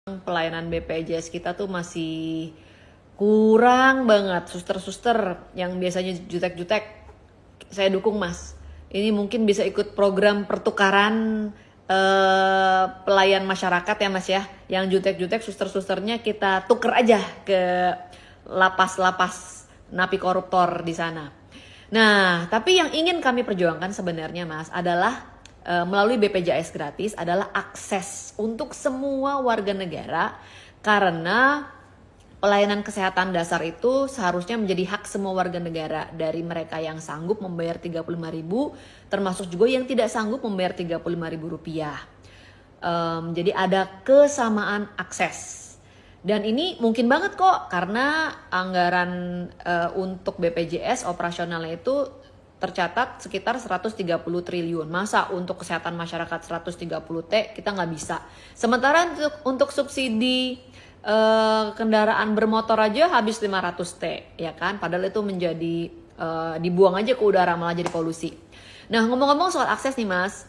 Pelayanan BPJS kita tuh masih kurang banget. Suster-suster yang biasanya jutek-jutek, saya dukung Mas. Ini mungkin bisa ikut program pertukaran pelayan masyarakat ya Mas ya. Yang jutek-jutek suster-susternya kita tuker aja ke lapas-lapas napi koruptor di sana. Nah, tapi yang ingin kami perjuangkan sebenarnya Mas adalah melalui BPJS gratis adalah akses untuk semua warga negara, karena pelayanan kesehatan dasar itu seharusnya menjadi hak semua warga negara, dari mereka yang sanggup membayar 35.000 termasuk juga yang tidak sanggup membayar 35.000 rupiah. Jadi ada kesamaan akses. Dan ini mungkin banget kok, karena anggaran untuk BPJS operasionalnya itu tercatat sekitar 130 triliun. Masa untuk kesehatan masyarakat 130 T kita nggak bisa. Sementara untuk subsidi kendaraan bermotor aja habis 500 T, ya kan? Padahal itu menjadi dibuang aja ke udara, malah jadi polusi. Nah, ngomong-ngomong soal akses nih Mas,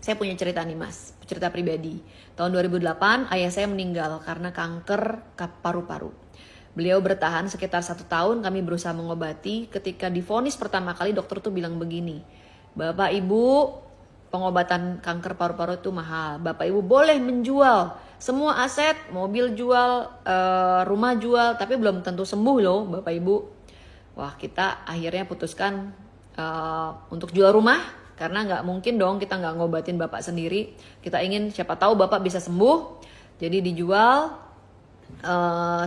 saya punya cerita nih Mas, cerita pribadi. Tahun 2008 ayah saya meninggal karena kanker paru-paru. Beliau bertahan sekitar 1 tahun, kami berusaha mengobati. Ketika divonis pertama kali, dokter tuh bilang begini, Bapak Ibu, pengobatan kanker paru-paru itu mahal. Bapak Ibu boleh menjual semua aset, mobil jual, rumah jual, tapi belum tentu sembuh loh Bapak Ibu. Wah, kita akhirnya putuskan untuk jual rumah, karena nggak mungkin dong kita nggak ngobatin Bapak sendiri. Kita ingin siapa tahu Bapak bisa sembuh, jadi dijual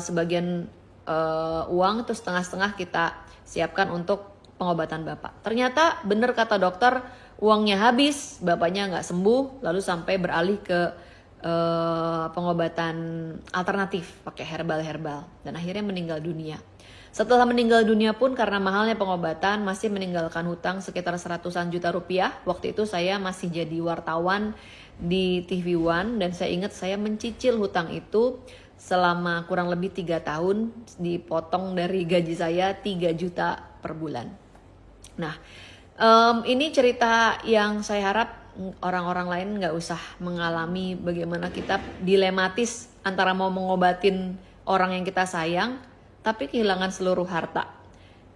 sebagian uang, terus setengah-setengah kita siapkan untuk pengobatan Bapak. Ternyata benar kata dokter, uangnya habis, Bapaknya nggak sembuh, lalu sampai beralih ke pengobatan alternatif pakai herbal-herbal, dan akhirnya meninggal dunia. Setelah meninggal dunia pun karena mahalnya pengobatan masih meninggalkan hutang sekitar 100-an juta rupiah. Waktu itu saya masih jadi wartawan di TV One, dan saya ingat saya mencicil hutang itu selama kurang lebih 3 tahun, dipotong dari gaji saya 3 juta per bulan. Nah, ini cerita yang saya harap orang-orang lain nggak usah mengalami bagaimana kita dilematis antara mau mengobatin orang yang kita sayang, tapi kehilangan seluruh harta.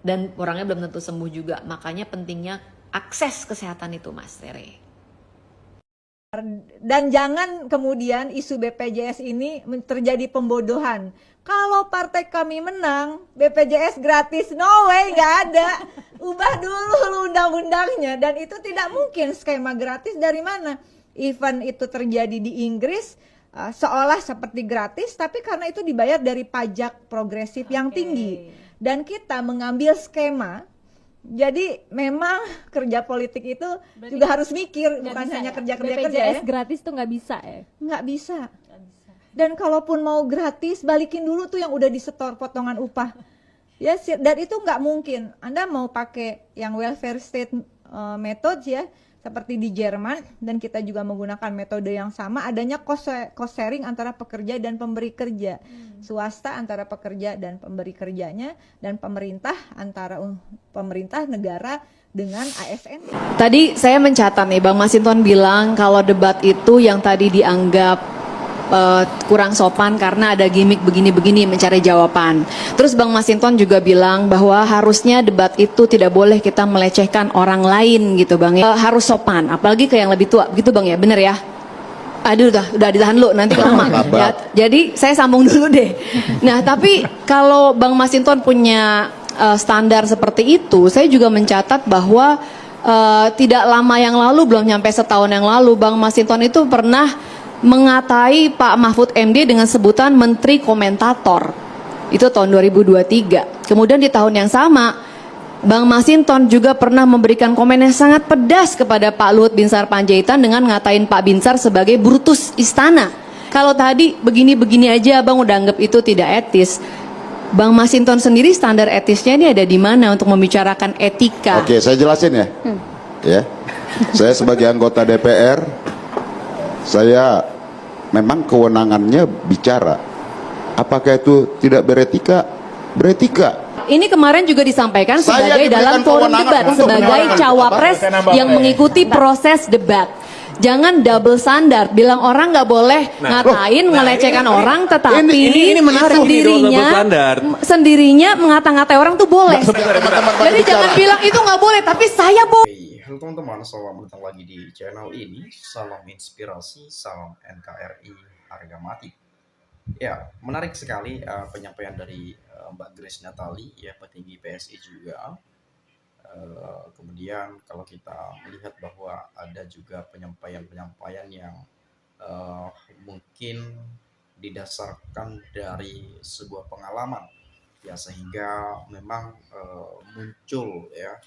Dan orangnya belum tentu sembuh juga. Makanya pentingnya akses kesehatan itu Mas Tere. Dan jangan kemudian isu BPJS ini terjadi pembodohan. Kalau partai kami menang, BPJS gratis, no way, nggak ada. Ubah dulu undang-undangnya, dan itu tidak mungkin. Skema gratis dari mana? Even itu terjadi di Inggris, seolah seperti gratis, tapi karena itu dibayar dari pajak progresif yang tinggi. Dan kita mengambil skema. Jadi memang kerja politik itu berarti juga harus mikir, bukan hanya kerja-kerja ya? BPJS gratis tuh nggak bisa ya? Nggak bisa. Dan kalaupun mau gratis, balikin dulu tuh yang udah disetor potongan upah. Ya, dan itu nggak mungkin. Anda mau pakai yang welfare state methods ya, seperti di Jerman, dan kita juga menggunakan metode yang sama, adanya cost sharing antara pekerja dan pemberi kerja, swasta antara pekerja dan pemberi kerjanya, dan pemerintah antara pemerintah negara dengan ASN. Tadi saya mencatat nih, Bang Masinton bilang kalau debat itu yang tadi dianggap kurang sopan karena ada gimmick begini-begini mencari jawaban. Terus Bang Masinton juga bilang bahwa harusnya debat itu tidak boleh kita melecehkan orang lain gitu Bang ya. Harus sopan, apalagi ke yang lebih tua gitu Bang ya, bener ya? Aduh udah ditahan lu nanti lama ya. Jadi saya sambung dulu deh. Nah, tapi kalau Bang Masinton punya standar seperti itu, saya juga mencatat bahwa tidak lama yang lalu, belum nyampe setahun yang lalu, Bang Masinton itu pernah mengatai Pak Mahfud MD dengan sebutan Menteri Komentator. Itu tahun 2023. Kemudian di tahun yang sama, Bang Masinton juga pernah memberikan komen yang sangat pedas kepada Pak Luhut Binsar Panjaitan dengan ngatain Pak Binsar sebagai Brutus Istana. Kalau tadi begini-begini aja Bang udah anggap itu tidak etis. Bang Masinton sendiri standar etisnya ini ada di mana untuk membicarakan etika? Oke, saya jelasin ya. Ya. Saya sebagai anggota DPR, saya memang kewenangannya bicara. Apakah itu tidak beretika? Beretika. Ini kemarin juga disampaikan sebagai dalam forum debat sebagai cawapres yang mengikuti proses debat. Jangan double standard. Bilang orang nggak boleh ngatain, ngelecehkan orang, tetapi ini menarik nih, double standard. sendirinya mengata-ngatai orang tuh boleh. Teman-teman Jadi jangan bilang itu nggak boleh, tapi saya boleh. Halo teman-teman, selamat datang lagi di channel ini. Salam inspirasi, salam NKRI harga mati. Ya, menarik sekali penyampaian dari Mbak Grace Natali, ya petinggi PSI juga. Kemudian kalau kita melihat bahwa ada juga penyampaian-penyampaian yang mungkin didasarkan dari sebuah pengalaman, ya sehingga memang muncul ya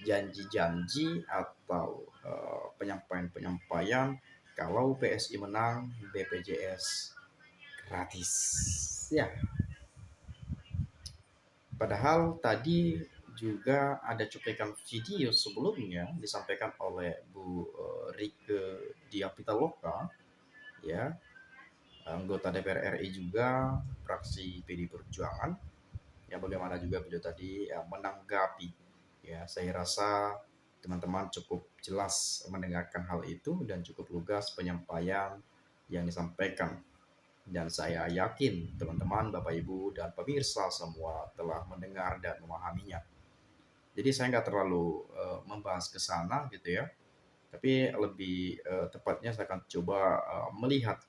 janji-janji atau penyampaian-penyampaian kalau PSI menang BPJS gratis ya. Padahal tadi juga ada cuplikan video sebelumnya disampaikan oleh Bu Rieke Diah Pitaloka, ya anggota DPR RI juga fraksi PD Perjuangan, ya bagaimana juga beliau tadi menanggapi. Ya, saya rasa teman-teman cukup jelas mendengarkan hal itu dan cukup lugas penyampaian yang disampaikan. Dan saya yakin teman-teman, Bapak Ibu dan pemirsa semua telah mendengar dan memahaminya. Jadi saya nggak terlalu membahas ke sana gitu ya. Tapi lebih tepatnya saya akan coba melihat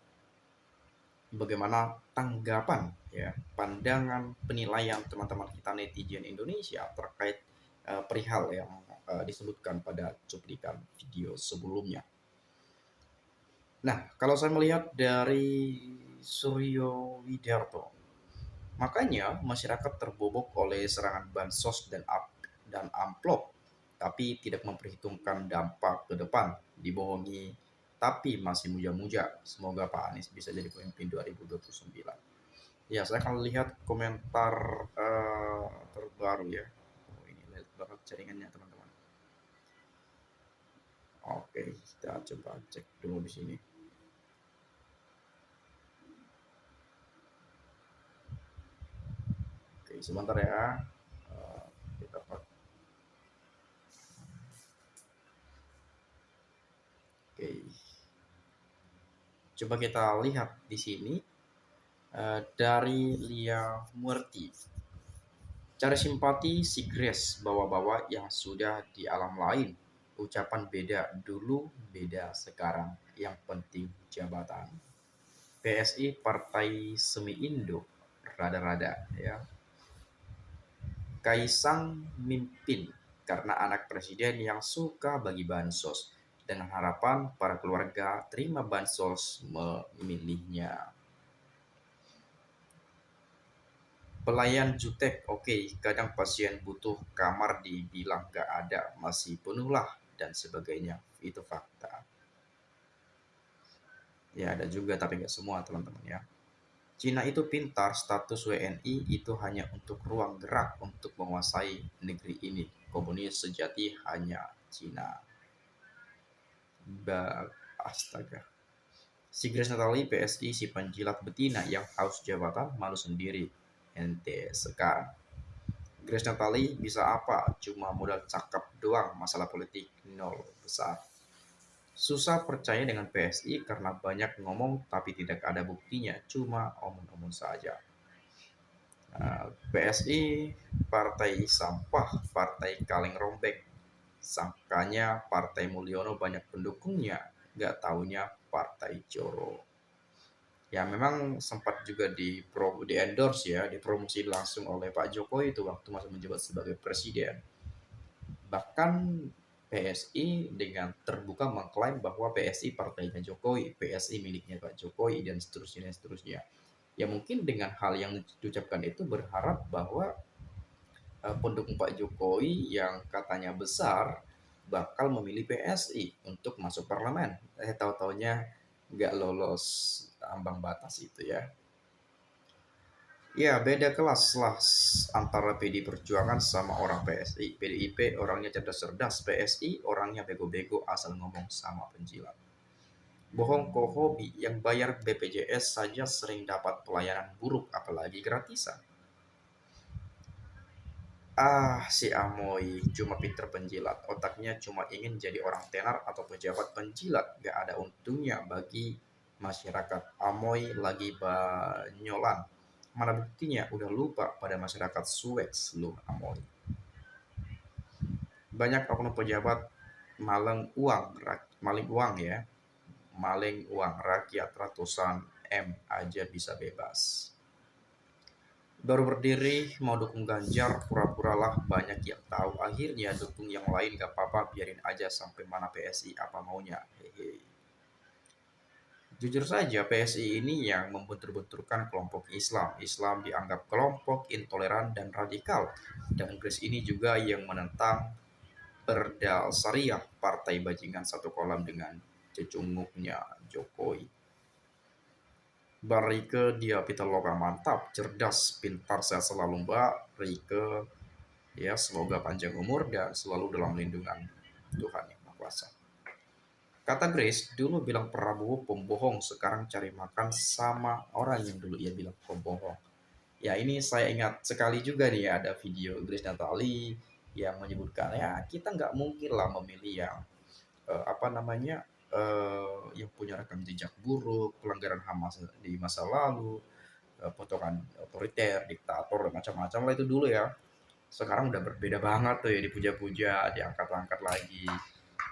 bagaimana tanggapan ya, pandangan penilaian teman-teman kita netizen Indonesia terkait perihal yang disebutkan pada cuplikan video sebelumnya. Nah, kalau saya melihat dari Suryo Widarto, makanya masyarakat terbobok oleh serangan bansos dan amplop, tapi tidak memperhitungkan dampak ke depan, dibohongi, tapi masih muja-muja. Semoga Pak Anies bisa jadi pemimpin 2029. Ya, saya akan lihat komentar terbaru ya. Banget jaringannya teman-teman. Oke, kita coba cek dulu di sini. Oke, sebentar ya. Kita Oke. Coba kita lihat di sini dari Lia Murti. Cari simpati si Grace bawa-bawa yang sudah di alam lain. Ucapan beda dulu, beda sekarang. Yang penting jabatan. PSI Partai Semi Indo, rada-rada ya. Kaisang mimpin karena anak presiden yang suka bagi bansos. Dengan harapan para keluarga terima bansos memilihnya. Pelayan jutek, oke, kadang pasien butuh kamar dibilang gak ada, masih penuh lah, dan sebagainya. Itu fakta. Ya ada juga, tapi gak semua teman-teman ya. Cina itu pintar, status WNI itu hanya untuk ruang gerak untuk menguasai negeri ini. Komunis sejati hanya Cina. Astaga. Si Grace Natali PSI si penjilat betina yang haus jabatan malu sendiri. Ente sekarang. Grace Natali bisa apa? Cuma modal cakap doang, masalah politik nol besar. Susah percaya dengan PSI karena banyak ngomong tapi tidak ada buktinya, cuma omong-omong saja. PSI partai sampah, partai kaleng rombeng. Sangkanya partai Mulyono banyak pendukungnya, gak taunya partai Joro. Ya memang sempat juga di endorse ya, dipromosi langsung oleh Pak Jokowi itu waktu masih menjabat sebagai presiden. Bahkan PSI dengan terbuka mengklaim bahwa PSI partainya Jokowi, PSI miliknya Pak Jokowi dan seterusnya. Ya mungkin dengan hal yang diucapkan itu berharap bahwa pendukung Pak Jokowi yang katanya besar bakal memilih PSI untuk masuk parlemen. Tahu-taunya nggak lolos ambang batas itu ya. Ya beda kelas lah antara PD Perjuangan sama orang PSI. PDIP orangnya cerdas-cerdas, PSI orangnya bego-bego asal ngomong sama penjilat. Bohong kok hobi, yang bayar BPJS saja sering dapat pelayanan buruk apalagi gratisan. Si Amoy cuma pinter penjilat, otaknya cuma ingin jadi orang tenar atau pejabat penjilat, gak ada untungnya bagi masyarakat. Amoy lagi banyolan, mana buktinya udah lupa pada masyarakat Suez lu Amoy. Banyak oknum pejabat maling uang ya, maling uang rakyat ratusan M aja bisa bebas. Baru berdiri mau dukung Ganjar, pura-puralah banyak yang tahu, akhirnya dukung yang lain gak apa-apa, biarin aja sampai mana PSI apa maunya. Hehe. Jujur saja PSI ini yang membentur-benturkan kelompok Islam. Islam dianggap kelompok intoleran dan radikal. Dan Grace ini juga yang menentang Perda Syariah, partai bajingan satu kolam dengan cecunguknya Jokowi. Rike dia Pitaloka mantap, cerdas, pintar, sehat selalu Mbak Rike. Ya, semoga panjang umur dan selalu dalam lindungan Tuhan Yang Maha Kuasa. Kata Grace, dulu bilang Prabowo pembohong, sekarang cari makan sama orang yang dulu ia bilang pembohong. Ya, ini saya ingat sekali juga nih, ada video Grace Natali yang menyebutkan ya kita nggak mungkin lah memilih yang yang punya rekam jejak buruk, pelanggaran HAM di masa lalu, potongan otoriter, diktator, dan macam-macam lah itu dulu ya. Sekarang udah berbeda banget tuh ya, dipuja-puja, diangkat-angkat lagi.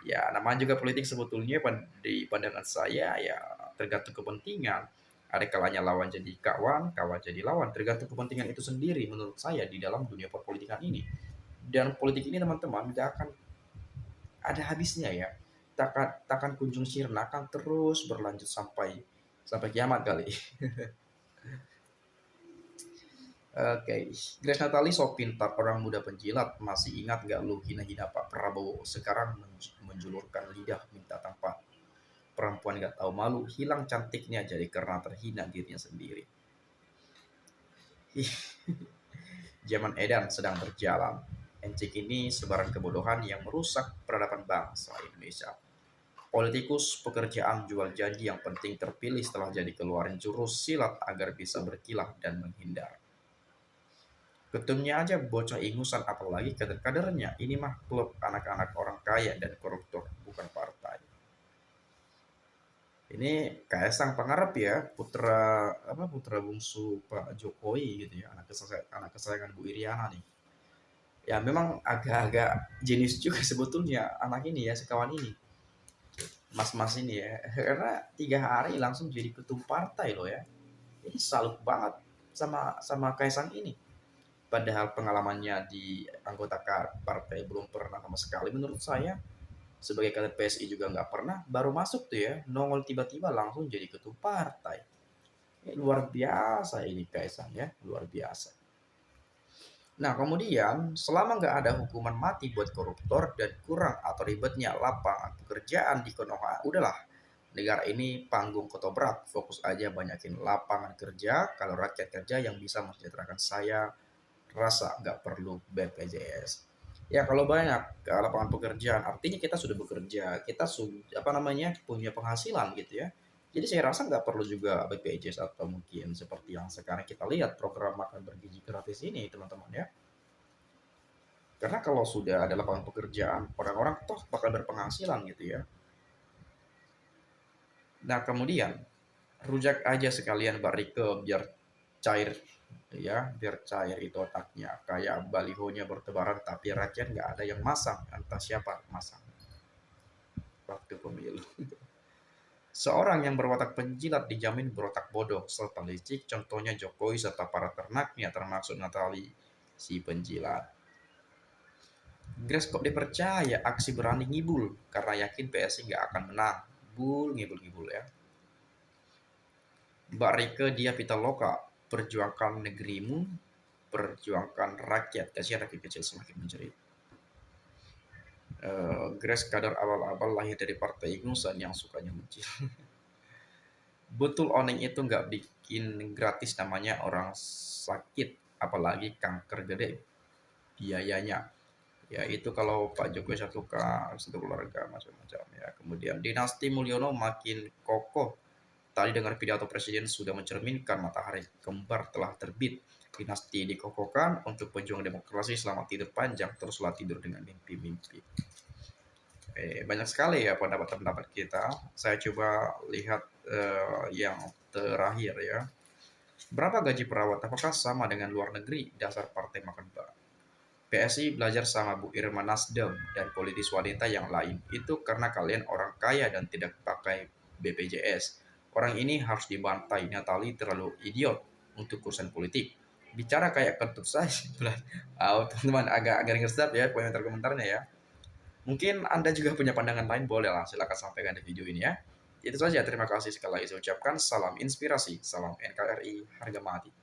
Ya, namanya juga politik sebetulnya di pandangan saya ya tergantung kepentingan. Ada kalanya lawan jadi kawan, kawan jadi lawan. Tergantung kepentingan itu sendiri menurut saya di dalam dunia perpolitikan ini. Dan politik ini teman-teman tidak akan ada habisnya ya. Takkan kunjung sirna, akan terus berlanjut sampai kiamat kali. Oke, Grace Natali so pintar, orang muda penjilat. Masih ingat gak lu hina-hina Pak Prabowo? Sekarang menjulurkan lidah minta tempat. Perempuan gak tahu malu, hilang cantiknya jadi karena terhina dirinya sendiri. Zaman edan sedang berjalan. Encik ini sebaran kebodohan yang merusak peradaban bangsa Indonesia. Politikus pekerjaan jual janji, yang penting terpilih, setelah jadi keluarin jurus silat agar bisa berkilah dan menghindar. Ketumnya aja bocah ingusan, apalagi kader-kadernya. Ini mah klub anak-anak orang kaya dan koruptor, bukan partai. Ini Kaisang Pangarep ya, putra bungsu Pak Jokowi gitu ya, anak kesayangan Bu Iriana nih. Ya memang agak-agak jenius juga sebetulnya anak ini ya, sekawan ini. Mas-mas ini ya, karena 3 hari langsung jadi ketum partai loh ya. Ini salut banget sama Kaisang ini. Padahal pengalamannya di anggota partai belum pernah sama sekali menurut saya. Sebagai kader PSI juga nggak pernah, baru masuk tuh ya, nongol tiba-tiba langsung jadi ketum partai. Luar biasa ini Kaisang ya, luar biasa. Nah kemudian selama nggak ada hukuman mati buat koruptor dan kurang atau ribetnya lapangan pekerjaan di Konoha, udahlah, negara ini panggung ketoprak, fokus aja banyakin lapangan kerja. Kalau rakyat kerja yang bisa mensejahterakan saya, rasa nggak perlu BPJS. Ya kalau banyak lapangan pekerjaan, artinya kita sudah bekerja, kita punya penghasilan gitu ya. Jadi saya rasa nggak perlu juga BPJS atau mungkin seperti yang sekarang kita lihat program makan bergizi gratis ini teman-teman ya. Karena kalau sudah ada lapangan pekerjaan, orang-orang toh bakal berpenghasilan gitu ya. Nah kemudian rujak aja sekalian Mbak Rike biar cair ya, biar cair itu otaknya. Kayak balihonya bertebaran tapi rakyat nggak ada yang masang, entah siapa masang waktu pemilu. Seorang yang berwatak penjilat dijamin berotak bodoh serta licik, contohnya Jokowi serta para ternaknya termasuk Natali si penjilat. Grace kok dipercaya aksi berani ngibul karena yakin PSI nggak akan menang. Ngibul ya. Mbak Rike dia Pitaloka, perjuangkan negerimu, perjuangkan rakyat. Kasihan rakyat kecil semakin menjerit. Grace kader awal-awal lahir dari partai ingusan yang sukanya mencil. Betul Oneng itu nggak bikin gratis, namanya orang sakit, apalagi kanker gede biayanya. Ya itu kalau Pak Jokowi satu keluarga macam-macam ya. Kemudian dinasti Mulyono makin kokoh Tadi dengar pidato presiden sudah mencerminkan matahari kembar telah terbit. Dinasti dikokohkan untuk pejuang demokrasi selama tidur panjang, teruslah tidur dengan mimpi-mimpi. Banyak sekali ya pendapat-pendapat kita. Saya coba lihat yang terakhir ya. Berapa gaji perawat? Apakah sama dengan luar negeri? Dasar partai makan bar. PSI belajar sama Bu Irma Nasdem dan politis wanita yang lain. Itu karena kalian orang kaya dan tidak pakai BPJS. Orang ini harus dibantai. Natali terlalu idiot untuk urusan politik. Bicara kayak kentut saya. Teman-teman agak ringkes sedap ya komentar-komentarnya ya. Mungkin Anda juga punya pandangan lain, bolehlah silakan sampaikan di video ini ya. Itu saja, terima kasih sekali lagi saya ucapkan. Salam inspirasi, salam NKRI, harga mati.